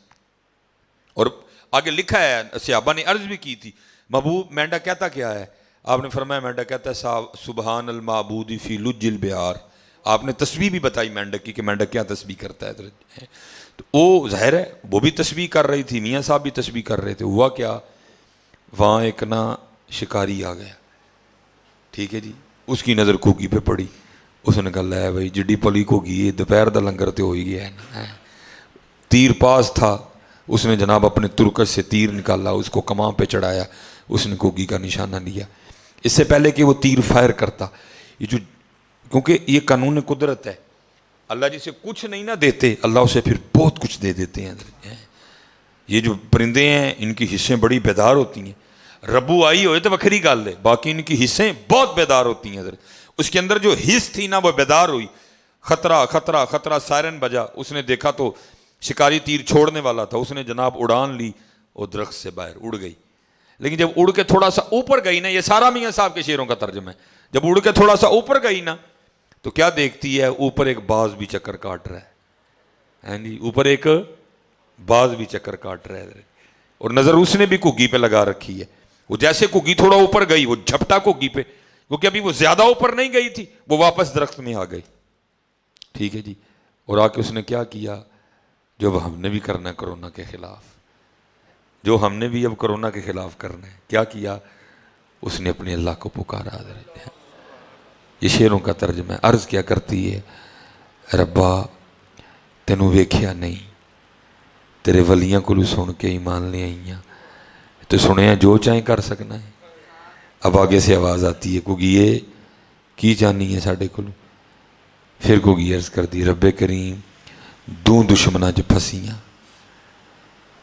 اور آگے لکھا ہے, صحابہ نے عرض بھی کی تھی محبوب مینڈک کہتا کیا ہے؟ آپ نے فرمایا مینڈک کہتا ہے سبحان المعبود فی لج البحار. آپ نے تسبیح بھی بتائی مینڈک کی کہ مینڈک کیا تسبیح کرتا ہے. تو وہ ظاہر ہے وہ بھی تسبیح کر رہی تھی, میاں صاحب بھی تسبیح کر رہے تھے. ہوا کیا, وہاں ایک نا شکاری آ گیا, ٹھیک ہے جی. اس کی نظر کوگی پہ پڑی, اس نے کہا لے بھائی جڈی پلی کوگی دوپہر دا لنگر تو ہو ہی گیا ہے. تیر پاس تھا, اس نے جناب اپنے ترکش سے تیر نکالا, اس کو کماں پہ چڑھایا, اس نے کوگی کا نشانہ لیا. اس سے پہلے کہ وہ تیر فائر کرتا, یہ جو کیونکہ یہ قانون قدرت ہے, اللہ جسے کچھ نہیں نہ دیتے اللہ اسے پھر بہت کچھ دے دیتے ہیں. یہ جو پرندے ہیں ان کی حصیں بڑی بیدار ہوتی ہیں, ربو آئی ہوئے تو بکھری گال لے, باقی ان کی حصیں بہت بیدار ہوتی ہیں. اس کے اندر جو حص تھی نا وہ بیدار ہوئی, خطرہ خطرہ خطرہ سائرن بجا, اس نے دیکھا تو شکاری تیر چھوڑنے والا تھا, اس نے جناب اڑان لی اور درخت سے باہر اڑ گئی. لیکن جب اڑ کے تھوڑا سا اوپر گئی نا, یہ سارا میاں صاحب کے شعروں کا ترجمہ ہے, جب اڑ کے تھوڑا سا اوپر گئی نا تو کیا دیکھتی ہے, اوپر ایک باز بھی چکر کاٹ رہا ہے جی, اوپر ایک باز بھی چکر کاٹ رہا ہے, اور نظر اس نے بھی کگی پہ لگا رکھی ہے. وہ جیسے کگی تھوڑا اوپر گئی وہ جھپٹا کگی پہ, کیونکہ ابھی وہ زیادہ اوپر نہیں گئی تھی, وہ واپس درخت میں آ گئی, ٹھیک ہے جی. اور آ کے اس نے کیا کیا, جو ہم نے بھی کرنا ہے کرونا کے خلاف, جو ہم نے بھی اب کرونا کے خلاف کرنا ہے, کیا کیا, اس نے اپنے اللہ کو پکارا. یہ شعروں کا ترجمہ ہے. عرض کیا کرتی ہے ربا تینوں ویکھیا نہیں, تیرے ولیاں کو سن کے ایمان لے آئیاں, تو سنیا جو چاہیں کر سکنا ہے. اب آگے سے آواز آتی ہے کوگی یہ کی جانی ہے ساڈے کو, پھر کوگی عرض کر دی رب کریم دوں دشمناں چ پھسیاں,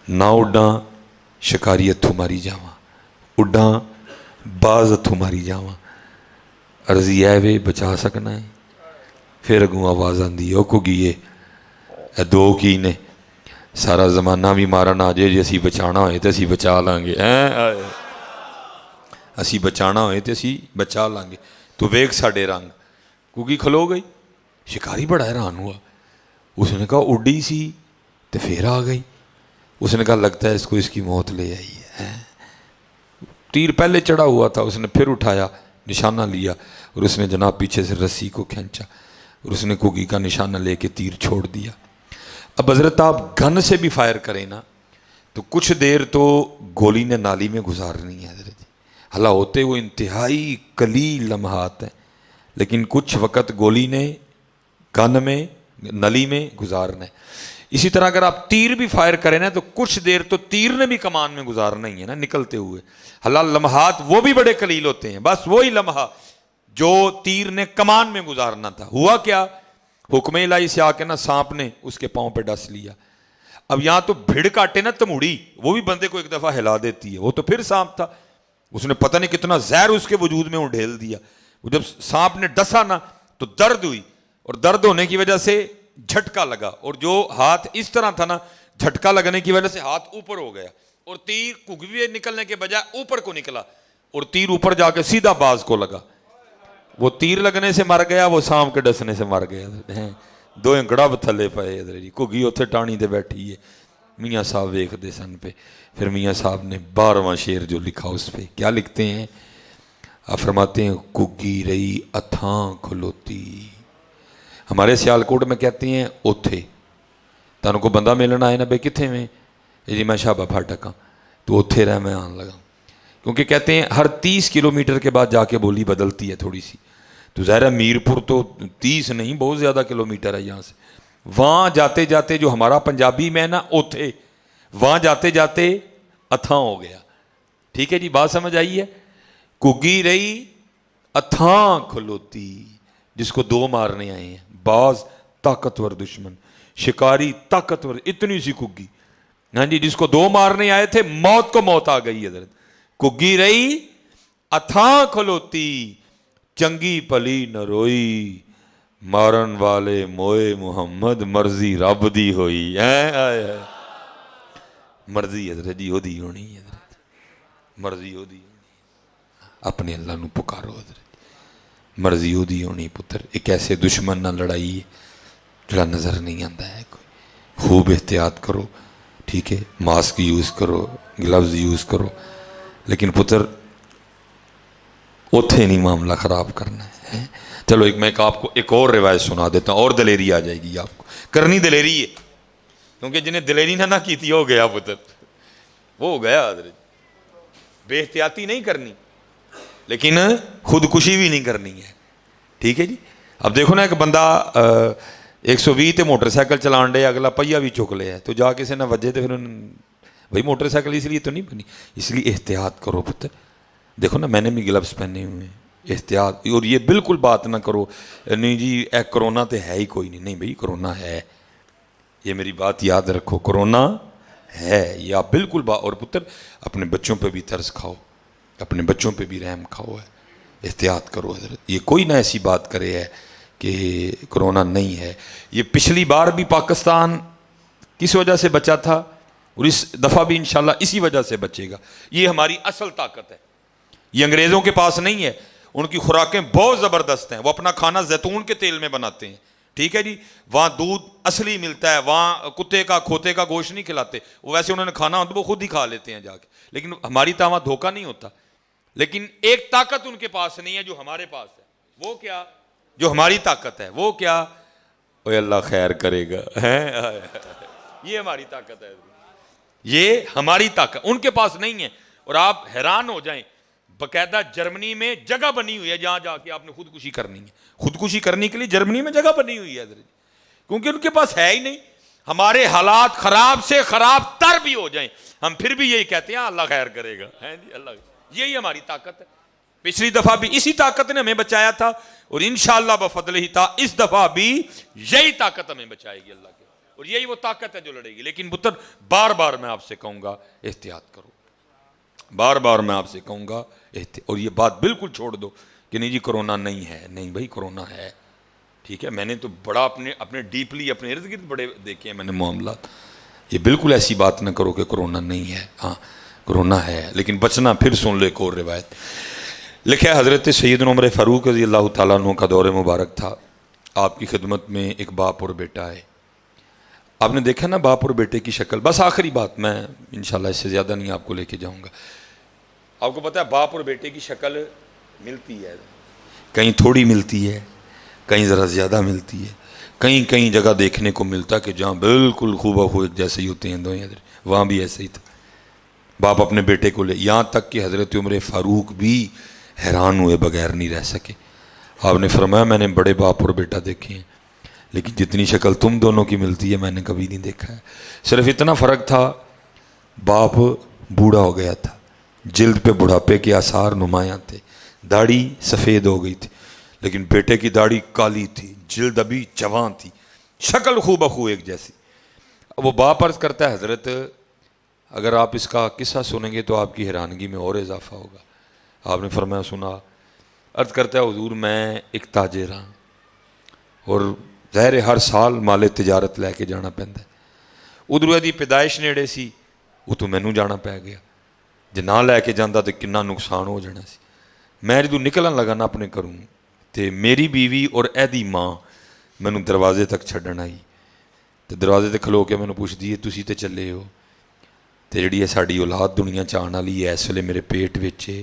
نہ اڈاں شکاری ہتھوں ماری جاواں, اڈاں باز ہتھوں ماری جاواں, عرضی ہے وے بچا سکنا ہے. پھر اگوں آواز آندی او کوگی یہ 2 کی نے, سارا زمانہ بھی مارن آ جائے جی اسی بچانا ہوئے تو اسی بچا لیں گے, اسی بچانا ہوئے تو اسی بچا لیں گے. تو ویکھ ساڈے رنگ. کوگی کھلو گئی, شکاری بڑا حیران ہوا, اس نے کہا اڈی سی تو پھر آ گئی. اس نے کہا لگتا ہے اس کو اس کی موت لے آئی ہے. تیر پہلے چڑھا ہوا تھا, اس نے پھر اٹھایا, نشانہ لیا, اور اس نے جناب پیچھے سے رسی کو کھینچا, اور اس نے کوگی کا نشانہ لے کے تیر چھوڑ دیا. اب حضرت آپ گن سے بھی فائر کریں نا تو کچھ دیر تو گولی نے نالی میں گزارنی ہے حضرت. حالانکہ ہوتے وہ انتہائی قلیل لمحات ہیں, لیکن کچھ وقت گولی نے گن میں نلی میں گزارنا ہے. اسی طرح اگر آپ تیر بھی فائر کریں نا تو کچھ دیر تو تیر نے بھی کمان میں گزارنا ہی ہے نا نکلتے ہوئے. حالانکہ لمحات وہ بھی بڑے قلیل ہوتے ہیں, بس وہی لمحہ جو تیر نے کمان میں گزارنا تھا. ہوا کیا, حکم الہی سے آ کے نا سانپ نے اس کے پاؤں پہ ڈس لیا. اب یہاں تو بھیڑ کاٹے نا تموڑی, وہ بھی بندے کو ایک دفعہ ہلا دیتی ہے, وہ تو پھر سانپ تھا, اس نے پتہ نہیں کتنا زہر اس کے وجود میں ڈھیل دیا. وہ جب سانپ نے ڈسا نا تو درد ہوئی, اور درد ہونے کی وجہ سے جھٹکا لگا, اور جو ہاتھ اس طرح تھا نا جھٹکا لگنے کی وجہ سے ہاتھ اوپر ہو گیا, اور تیر کگوے نکلنے کے بجائے اوپر کو نکلا. اور تیر اوپر جا کے سیدھا باز کو لگا. وہ تیر لگنے سے مر گیا, وہ سام کے ڈسنے سے مر گیا. دو گڑب تھلے پائے ادھر جی. گھی اتنے ٹانی تے بیٹھی ہے. میاں صاحب ویکھدے سن پہ. پھر میاں صاحب نے 12واں شعر جو لکھا اس پہ کیا لکھتے ہیں, آپ فرماتے ہیں کگی رہی اتھاں کھلوتی. ہمارے سیالکوٹ میں کہتے ہیں اوتھے تانوں کو بندہ ملنا آئے نا بے کتنے میں, جی میں شابہ پھاٹک ہاں, تو اوتھے رہ میں آن لگا. کیونکہ کہتے ہیں ہر 30 کلومیٹر کے بعد جا کے بولی بدلتی ہے تھوڑی سی. تو ظاہر ہے میرپور تو 30 نہیں بہت زیادہ کلومیٹر ہے یہاں سے. وہاں جاتے جاتے جو ہمارا پنجابی میں نا اوتھے, وہاں جاتے جاتے اتھاں ہو گیا. ٹھیک ہے جی, بات سمجھ آئی ہے. کگی رہی اتھاں کھلوتی, جس کو 2 مارنے آئے ہیں. باز طاقتور دشمن, شکاری طاقتور, اتنی سی کگی. ہاں جی, جس کو 2 مارنے آئے تھے موت کو موت آ گئی حضرت. کگی رہی اتھاں کھلوتی, چنگی پلی نہ روئی, مارن والے موئے محمد, مرضی رب دی ہوئی. مرضی حضرت جی ہو دی ہونی حضرت, مرضی ہو دی ہونی. اپنے اللہ نو پکارو حضرت, مرضی ہو دی ہونی پتر. ایک ایسے دشمن نہ لڑائی ہے جڑا نظر نہیں آتا ہے. کوئی خوب احتیاط کرو, ٹھیک ہے, ماسک یوز کرو, گلوز یوز کرو, لیکن پتر اوتھے نہیں معاملہ خراب کرنا ہے. چلو میں آپ کو ایک اور روایت سنا دیتا ہوں, اور دلیری آ جائے گی آپ کو. کرنی دلیری ہے, کیونکہ جنہیں دلیری نہ کی تھی ہو گیا پتر, وہ ہو گیا حضرت. بے احتیاطی نہیں کرنی, لیکن خودکشی بھی نہیں کرنی ہے. ٹھیک ہے جی. اب دیکھو نا, ایک بندہ 120 تے موٹر سائیکل چلان ڈے, اگلا پہیا بھی چک لیا ہے, تو جا کسی نہ وجے تو پھر بھائی موٹر سائیکل اس لیے تو نہیں بنی. اس لیے احتیاط کرو پتر. دیکھو نا, میں نے بھی گلوز پہنے ہوئے ہیں, احتیاط. اور یہ بالکل بات نہ کرو نہیں جی اے کرونا تو ہے ہی کوئی نہیں. نہیں بھائی کرونا ہے, یہ میری بات یاد رکھو, کرونا ہے. یا بالکل اور پتر اپنے بچوں پہ بھی ترس کھاؤ, اپنے بچوں پہ بھی رحم کھاؤ ہے, احتیاط کرو حضرت. یہ کوئی نہ ایسی بات کرے ہے کہ کرونا نہیں ہے. یہ پچھلی بار بھی پاکستان کس وجہ سے بچا تھا, اور اس دفعہ بھی انشاءاللہ اسی وجہ سے بچے گا. یہ ہماری اصل طاقت ہے, یہ انگریزوں کے پاس نہیں ہے. ان کی خوراکیں بہت زبردست ہیں, وہ اپنا کھانا زیتون کے تیل میں بناتے ہیں. ٹھیک ہے جی. وہاں دودھ اصلی ملتا ہے, وہاں کتے کا کھوتے کا گوشت نہیں کھلاتے. وہ ویسے انہوں نے کھانا ہوتا وہ خود ہی کھا لیتے ہیں جا کے, لیکن ہماری طرح وہاں دھوکہ نہیں ہوتا. لیکن ایک طاقت ان کے پاس نہیں ہے جو ہمارے پاس ہے. وہ کیا, جو ہماری طاقت ہے وہ کیا, اوے اللہ خیر کرے گا. یہ ہماری طاقت ہے, یہ ہماری طاقت ان کے پاس نہیں ہے. اور آپ حیران ہو جائیں, باقاعدہ جرمنی میں جگہ بنی ہوئی ہے جہاں جا کے آپ نے خودکشی کرنی ہے. خودکشی کرنے کے لیے جرمنی میں جگہ بنی ہوئی ہے حضرت, کیونکہ ان کے پاس ہے ہی نہیں. ہمارے حالات خراب سے خراب تر بھی ہو جائیں, ہم پھر بھی یہی کہتے ہیں اللہ خیر کرے گا. اللہ, یہی ہماری طاقت ہے. پچھلی دفعہ بھی اسی طاقت نے ہمیں بچایا تھا, اور انشاءاللہ بفضل ہی تھا اس دفعہ بھی یہی طاقت ہمیں بچائے گی اللہ کے, اور یہی وہ طاقت ہے جو لڑے گی. لیکن پتر بار بار میں آپ سے کہوں گا احتیاط کرو, بار بار میں آپ سے کہوں گا اور یہ بات بالکل چھوڑ دو کہ نہیں جی کرونا نہیں ہے. نہیں بھائی کرونا ہے. ٹھیک ہے, میں نے تو بڑا اپنے ڈیپلی اپنے ارد گرد بڑے دیکھے ہیں میں نے معاملات. یہ بالکل ایسی بات نہ کرو کہ کرونا نہیں ہے. ہاں کرونا ہے, لیکن بچنا. پھر سن لو ایک اور روایت. لکھا ہے حضرت سیدنا عمر فاروق رضی اللہ تعالیٰ عنہ کا دور مبارک تھا. آپ کی خدمت میں ایک باپ اور بیٹا ہے. آپ نے دیکھا نا باپ اور بیٹے کی شکل. بس آخری بات, میں انشاءاللہ اس سے زیادہ نہیں آپ کو لے کے جاؤں گا. آپ کو پتہ ہے باپ اور بیٹے کی شکل ملتی ہے, کہیں تھوڑی ملتی ہے, کہیں ذرا زیادہ ملتی ہے, کہیں جگہ دیکھنے کو ملتا کہ جہاں بالکل خوبہ ایک جیسے ہی ہوتے ہیں دونوں, وہاں بھی ایسے ہی تھا. باپ اپنے بیٹے کو لے, یہاں تک کہ حضرت عمر فاروق بھی حیران ہوئے بغیر نہیں رہ سکے. آپ نے فرمایا میں نے بڑے باپ اور بیٹا دیکھے ہیں, لیکن جتنی شکل تم دونوں کی ملتی ہے میں نے کبھی نہیں دیکھا ہے. صرف اتنا فرق تھا, باپ بوڑھا ہو گیا تھا, جلد پہ بڑھاپے کے آثار نمایاں تھے, داڑھی سفید ہو گئی تھی, لیکن بیٹے کی داڑھی کالی تھی, جلد ابھی جوان تھی, شکل خوب بخو ایک جیسی. وہ باپ عرض کرتا ہے حضرت اگر آپ اس کا قصہ سنیں گے تو آپ کی حیرانگی میں اور اضافہ ہوگا. آپ نے فرمایا سنا. عرض کرتا ہے حضور میں ایک تاجر ہاں, اور ظاہر ہر سال مال تجارت لے کے جانا پہنتا ہے. ادھر دی پیدائش نیڑے سی, وہ تو مینوں جانا پی گیا. ਜੇ ਨਾ ਲੈ ਕੇ ਜਾਂਦਾ ਤਾਂ ਕਿੰਨਾ ਨੁਕਸਾਨ ਹੋ ਜਾਣਾ ਸੀ। ਮੈਂ ਜਦੋਂ ਨਿਕਲਣ ਲੱਗਾ ਨਾ ਆਪਣੇ ਘਰੋਂ, ਤੇ ਮੇਰੀ ਬੀਵੀ ਔਰ ਇਹਦੀ ਮਾਂ ਮੈਨੂੰ ਦਰਵਾਜ਼ੇ ਤੱਕ ਛੱਡਣ ਆਈ, ਤੇ ਦਰਵਾਜ਼ੇ ਤੇ ਖਲੋ ਕੇ ਮੈਨੂੰ ਪੁੱਛਦੀ ਹੈ ਤੁਸੀਂ ਤੇ ਚੱਲੇ ਹੋ, ਤੇ ਜਿਹੜੀ ਇਹ ਸਾਡੀ ਔਲਾਦ ਦੁਨੀਆ 'ਚ ਆਉਣ ਵਾਲੀ ਹੈ, ਇਸ ਵੇਲੇ ਮੇਰੇ ਪੇਟ ਵਿੱਚ ਹੈ,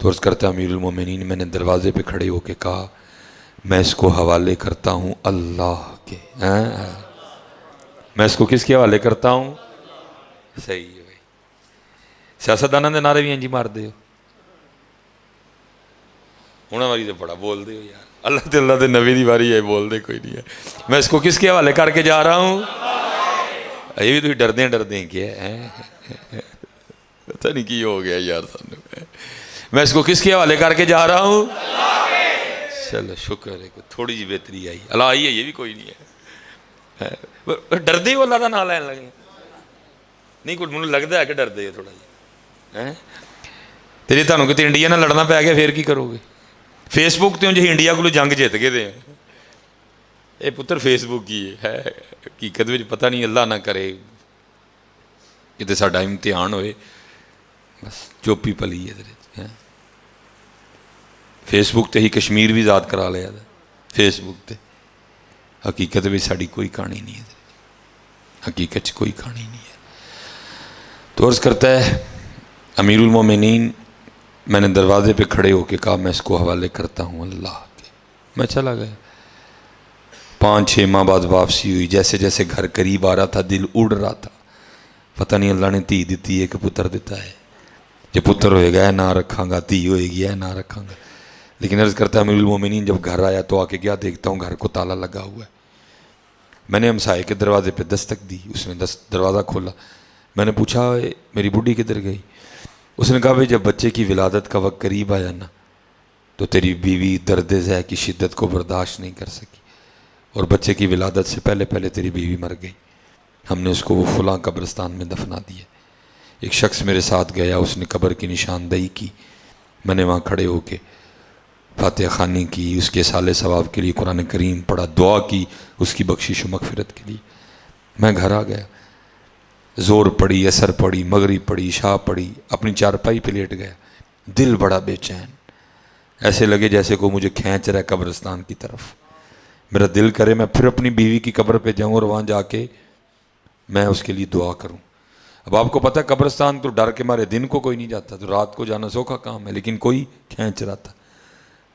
تو عرض کرتا امیر المومنین میں نے دروازے پہ کھڑے ہو کے کہا میں اس کو حوالے کرتا ہوں اللہ کے. میں اس کو کس کے حوالے کرتا ہوں؟ صحیح ہے بھائی. سیاستدانوں کے نعرے بھی انجی مار دے ہو انہوں والی تو بڑا بول دے ہو یار. اللہ دے نبی دی باری ہے بول دے کوئی نہیں ہے. میں اس کو کس کے حوالے کر کے جا رہا ہوں؟ یہ بھی تو ڈردے ہیں کیا ہے؟ پتہ نہیں کی ہو گیا یار سانو. میں اس کو کس کے حوالے کر کے جا رہا ہوں؟ چلو شکر ہے تھوڑی جی بہتری آئی. اللہ آئی ہے یہ بھی کوئی نہیں ہے. ڈردے ہو اللہ کا نام لین لگے نہیں؟ کچھ مجھے لگتا ہے کہ ڈردے تھوڑا جی. جی تمہیں کتنے انڈیا نہ لڑنا پی گیا پھر کی کرو گے؟ فیس بک تو جی انڈیا کو جنگ جیت گئے تھے. یہ پتر فیس بک کی ہے حقیقت میں پتہ نہیں. اللہ نہ کرے کتنے ساڈا امتحان ہوئے بس چوپی پلی ہے. فیس بک تے ہی کشمیر بھی آزاد کرا لیا تھا. فیس بک تے حقیقت بھی ساری کوئی کہانی نہیں ہے. حقیقت کوئی کہانی نہیں ہے. تو عرض کرتا ہے امیر المومنین میں نے دروازے پہ کھڑے ہو کے کہا میں اس کو حوالے کرتا ہوں اللہ کے. میں چلا گیا. 5-6 ماہ بعد واپسی ہوئی. جیسے جیسے گھر قریب آ رہا تھا دل اڑ رہا تھا. پتہ نہیں اللہ نے دھی دیتی ہے کہ پتر دیتا ہے. جو پتر ہوئے گا نہ رکھاں گا, دھی ہوئے گی نہ رکھاں گا. لیکن عرض کرتا ہے امیر المومنین جب گھر آیا تو آ کے کیا دیکھتا ہوں گھر کو تالا لگا ہوا ہے. میں نے ہمسائے کے دروازے پہ دستک دی. اس نے دروازہ کھولا. میں نے پوچھا میری بڈھی کدھر گئی؟ اس نے کہا بھائی جب بچے کی ولادت کا وقت قریب آیا نا تو تیری بیوی درد ذہ کی شدت کو برداشت نہیں کر سکی اور بچے کی ولادت سے پہلے تیری بیوی مر گئی. ہم نے اس کو وہ فلاں قبرستان میں دفنا دیا. ایک شخص میرے ساتھ گیا, اس نے قبر کی نشاندہی کی. میں نے وہاں کھڑے ہو کے فاتحہ خوانی کی, اس کے سال ثواب کے لیے قرآن کریم پڑھا, دعا کی اس کی بخشش و مغفرت کے لیے. میں گھر آ گیا. زور پڑی, اثر پڑی, مغرب پڑی, عشاء پڑی, اپنی چارپائی پہ لیٹ گیا. دل بڑا بے چین, ایسے لگے جیسے کوئی مجھے کھینچ رہا ہے قبرستان کی طرف. میرا دل کرے میں پھر اپنی بیوی کی قبر پہ جاؤں اور وہاں جا کے میں اس کے لیے دعا کروں. اب آپ کو پتہ ہے قبرستان تو ڈر کے مارے دن کو کوئی نہیں جاتا, تو رات کو جانا سوکھا کام ہے, لیکن کوئی کھینچ رہا تھا.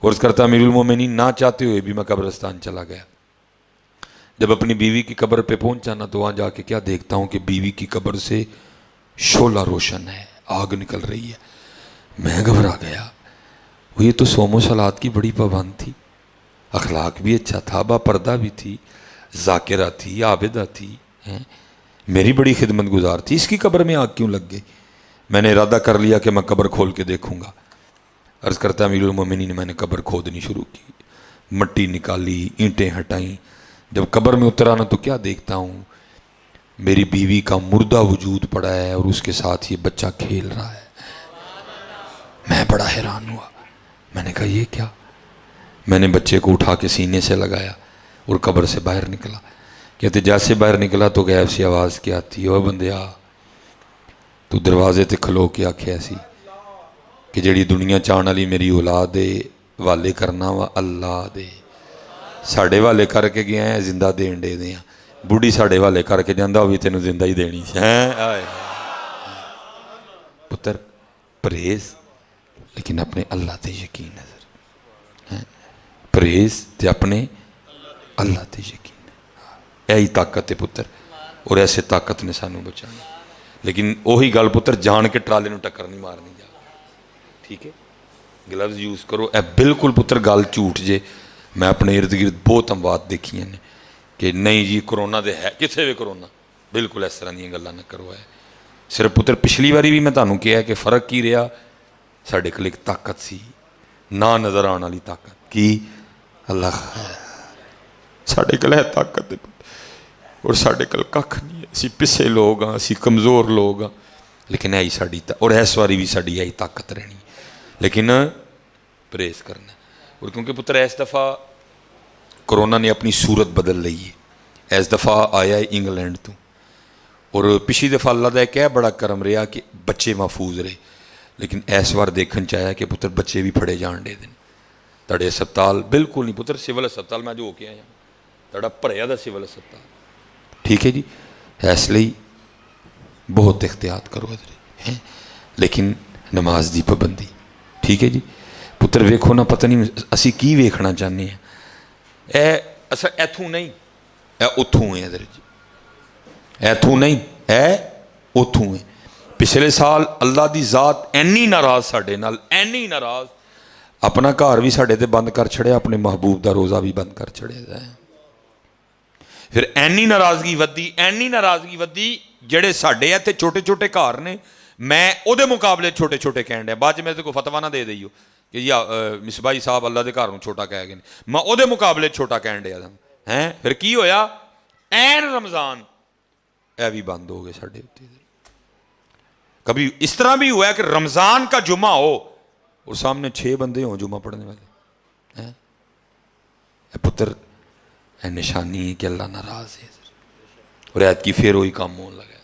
عرض کرتا امیر المومنین نہ چاہتے ہوئے بھی میں قبرستان چلا گیا. جب اپنی بیوی کی قبر پہ پہنچا نا تو وہاں جا کے کیا دیکھتا ہوں کہ بیوی کی قبر سے شعلہ روشن ہے, آگ نکل رہی ہے. میں گھبرا گیا. وہ یہ تو صوم و صلات کی بڑی پابند تھی, اخلاق بھی اچھا تھا, با پردہ بھی تھی, ذاکرہ تھی, عابدہ تھی, میری بڑی خدمت گزار تھی, اس کی قبر میں آگ کیوں لگ گئی؟ میں نے ارادہ کر لیا کہ میں قبر کھول کے دیکھوں گا. عرض کرتا امیر المومنین میں نے قبر کھودنی شروع کی, مٹی نکالی, اینٹیں ہٹائیں. جب قبر میں اترا نا تو کیا دیکھتا ہوں میری بیوی کا مردہ وجود پڑا ہے اور اس کے ساتھ یہ بچہ کھیل رہا ہے. میں بڑا حیران ہوا. میں نے کہا یہ کیا؟ میں نے بچے کو اٹھا کے سینے سے لگایا اور قبر سے باہر نکلا. کہتے جیسے باہر نکلا تو غیب سی آواز کیا آتی, او بندیا تو دروازے تے کھلو کے آکھیا سی کہ جڑی دنیا چاہن والی میری اولاد دے والے کرنا وا اللہ دے. ساڑے والے کر کے گیا ہیں زندہ دین دے دیا. بوڑھی ساڑے والے کر کے جاندہ ہوئی تینوں زندہ ہی دینی سی. پتر پریز لیکن اپنے اللہ تے یقین نظر, پریز تے اپنے اللہ تے یقین. یہی طاقت ہے پتر, اور ایسے طاقت نے سانو بچانا. لیکن وہی گل پتر جان کے ٹرالے نو ٹکر نہیں مارنی جا. ٹھیک ہے, گلوز یوز کرو. اے بالکل پتر گل جھوٹ جے. میں اپنے ارد گرد بہت اموات دیکھی ہیں کہ نہیں جی کرونا دے ہے, کتنے بھی کرونا, بالکل اس طرح دیا گلاں نہ کرو. ہے صرف پتر پچھلی باری بھی میں تمہیں کہا کہ فرق کی رہا, ساڈے کول ایک طاقت سی نہ نظر آنے والی طاقت کی اللہ ساڈے کول ہے طاقت, اور ساڈے کول کھ نہیں ہے. اسی پسے لوگ ہاں, اسی کمزور لوگ ہاں, لیکن ہے ساڈی اور اس واری بھی ساڈی یہی طاقت رہنی, لیکن پرہیز کرنا. اور کیونکہ پتر اس دفعہ کرونا نے اپنی صورت بدل لی ہے. اس دفعہ آیا ہے انگلینڈ تو, اور پچھلی دفعہ اللہ کا ایک ہے بڑا کرم رہا کہ بچے محفوظ رہے، لیکن اس بار دیکھن چاہیا کہ پتر بچے بھی پھڑے جان دے دیں تڑے ہسپتال بالکل نہیں پتر، سول ہسپتال میں جو ہو کے آیا تڑا بھریا دا سول ہسپتال، ٹھیک ہے جی، اس لیے بہت احتیاط کرو ادھر، لیکن نماز دی پابندی، ٹھیک ہے جی پتر ویکھو نا، پتہ نہیں اسی کی ویکھنا چاہنے ہیں، اے اصل ایتھوں نہیں اے اتھوں ہے ادھر جی، ایتھوں نہیں اے اتھوں ہے۔ پچھلے سال اللہ دی ذات اینی ناراض ساڈے نال، اینی ناراض، اپنا گھر بھی ساڈے تے بند کر چھڑیا، اپنے محبوب دا روزہ بھی بند کر چھڑے دا ہے۔ پھر اینی ناراضگی ودی، اینی ناراضگی ودی، جڑے ساڈے ایتھے چھوٹے چھوٹے گھر نے، میں او دے مقابلے چھوٹے چھوٹے کہن ڈیا، بعد میں کو فتوا نہ دے دئیو کہ یا مصباحی صاحب اللہ دے گھر نوں چھوٹا کہہ گئے، میں او دے مقابلے چھوٹا کہن ڈیا ہیں۔ پھر کی ہویا، این رمضان اے بھی بند ہو گئے ساڈے اتنے۔ کبھی اس طرح بھی ہوا ہے کہ رمضان کا جمعہ ہو اور سامنے 6 بندے ہوں جمعہ پڑھنے والے، اے پتر اے نشانی ہے کہ اللہ ناراض ہے، اور ایت کی پھر وہی کام ہون لگا،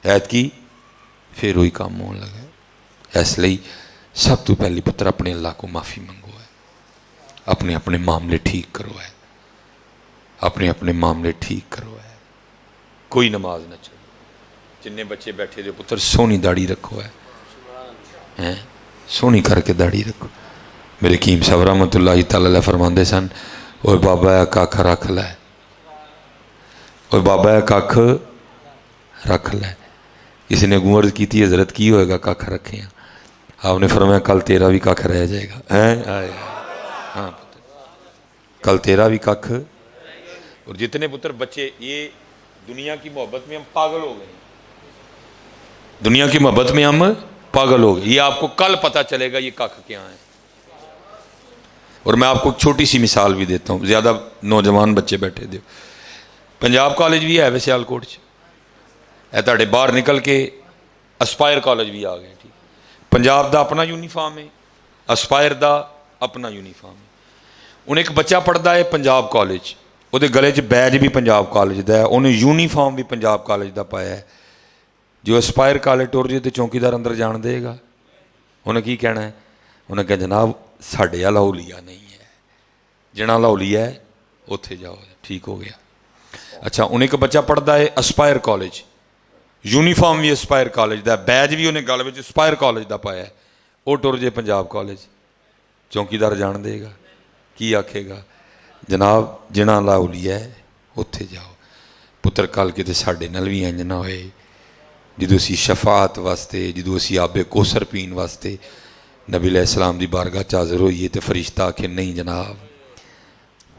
ایت کی پھر وہی کام ہون لگا۔ اس لیے سب تو پہلی پتر اپنے اللہ کو معافی منگو ہے، اپنے اپنے معاملے ٹھیک کرو ہے، اپنے اپنے معاملے ٹھیک کرو ہے، کوئی نماز نہ چلے، جن بچے بیٹھے دے پتر سونی داڑھی رکھو ہے، سونی کر کے داڑھی رکھو۔ میرے حکیم صاحب رحمۃ اللہ تعالی علیہ فرماندے سن، اور بابا کھ رکھ لے، اور بابا کھ رکھ لے۔ کسی نے عرض کی تھی حضرت کی ہوئے گا کھ رکھے ہیں؟ آپ نے فرمایا کل تیرا بھی کھ رہ جائے گا، ہاں کل تیرا بھی کھ۔ اور جتنے پتر بچے یہ دنیا کی محبت میں ہم پاگل ہو گئے، دنیا کی محبت میں ہم پاگل ہو گئے، یہ آپ کو کل پتہ چلے گا یہ کھ کیا ہے۔ اور میں آپ کو چھوٹی سی مثال بھی دیتا ہوں، زیادہ نوجوان بچے بیٹھے دے، پنجاب کالج بھی ہے ویسے سیالکوٹ اے تاڑے باہر نکل کے اسپائر کالج بھی آ گئے، ٹھیک، پنجاب دا اپنا یونیفارم ہے، اسپائر دا اپنا یونیفارم ہے۔ انہیں ایک بچہ پڑھتا ہے پنجاب کالج، وہ گلے چ بیج بھی پنجاب کالج دا ہے، انہیں یونیفارم بھی پنجاب کالج دا پایا ہے۔ جو اسپائر کالج ٹور جائے تو چوکیدار اندر جان دے گا، انہیں کی کہنا ہے؟ انہیں کہا جناب ساڈے والا اولیاء نہیں ہے، جنا والا اولیاء ہے اتنے جاؤ، ٹھیک ہو گیا۔ اچھا انہیں ایک بچہ پڑھتا ہے اسپائر کالج، یونیفارم بھی اسپائر کالج دا، بیج بھی انہیں گل میں اسپائر کالج دا پایا ہے، وہ ٹر جائے پنجاب کالج، چوکیدار جان دے گا، کی آکھے گا؟ جناب جنا والا اولیاء ہے اتنے جاؤ۔ پتر کل کتے ساڈے نال بھی انج نہ ہوئے، جدو اسی شفاعت واسطے، جدو اسی آب کوثر پین واسطے نبی علیہ السلام دی بارگاہ چ حاضر ہوئیے تو فرشتہ آکھے نہیں جناب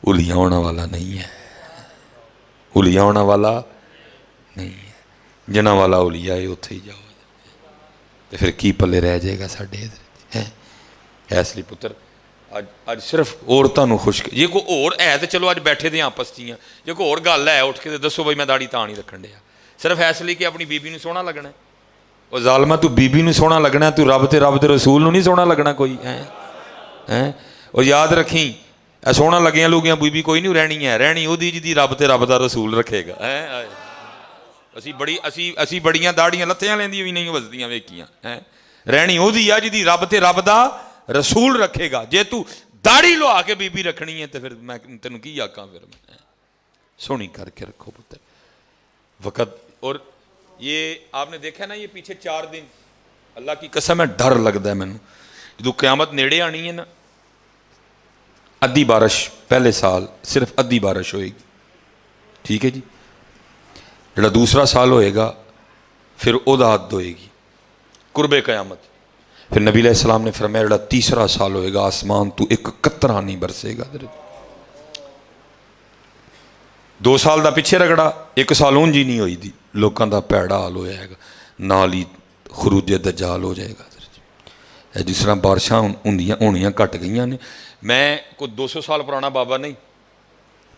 اولیاء ہونا والا نہیں ہے، اولیاء ہونا والا نہیں ہے، جنا والا اولیاء ہے اتنے ہی جاؤ۔ تو پھر کی پلے رہ جائے گا ساڈے ادھر؟ اس لیے پتر اج صرف عورتوں نو خوش، جی کوئی اور ہے تو چلو اج بیٹھے دے آپس چیاں، جی کوئی اور گل ہے اٹھ کے دسو بھائی میں داڑھی تاں نہیں رکھن دیا، صرف اس لیے کہ اپنی بیبی نو سوہنا لگنا ہے۔ وہ ظالمہ تو بیبی نو سوہنا لگنا ہے، تو رب تے رسول نو نہیں سوہنا لگنا کوئی ہے۔ اور یاد رکھیں اے سوہنا لگیاں لوگیاں بیبی کوئی نہیں رہنی ہے، رہنی وہ جی رب دا رسول رکھے گا۔ اسی بڑیاں داڑیاں لتیاں لیندیاں بھی نہیں وسدیاں ویکھیاں، رہنی وہ ہے جی رب دا رسول رکھے گا۔ جے تو داڑھی لوا کے بیبی رکھنی ہے تو پھر میں تینوں کی آکھاں؟ پھر میں سونی کر کے رکھو پتر وقت۔ اور یہ آپ نے دیکھا نا یہ پیچھے 4 دن اللہ کی قسم ہے ڈر لگتا ہے مینوں، جدو قیامت نیڑے آنی ہے نا، ادھی بارش پہلے سال صرف ادھی بارش ہوئے گی، ٹھیک ہے جی، جڑا دوسرا سال ہوئے گا پھر او دا حد ہوئے گی قرب قیامت۔ پھر نبی علیہ السلام نے فرمایا جڑا تیسرا سال ہوئے گا آسمان تو ایک قطرہ نہیں برسے گا۔ 2 سال دا پیچھے رگڑا، 1 سال اونج ہی نہیں ہوئی دی، لوکاں دا پیڑا حال ہویا ہے گا، نال ہی خروج دجال ہو جائے گا۔ جس طرح بارشاں ہونیاں گھٹ گئیاں نے، میں کوئی 200 سال پرانا بابا نہیں،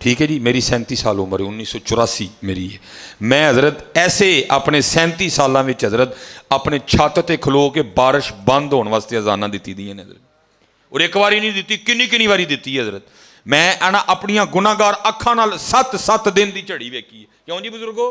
ٹھیک ہے جی، میری 37 سال عمر ہے، 1984 میری ہے۔ میں حضرت ایسے اپنے 37 سالاں وچ حضرت اپنے چھت تے کھلو کے بارش بند ہونے واسطے اذاناں دتی دیاں نے حضرت، اور ایک واری نہیں دتی، کنی واری دتی ہے حضرت۔ میں اپنیاں گناہگار اکھاں نال 7 دن دی جھڑی ویکھی ہے۔ کیوں جی بزرگو؟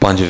5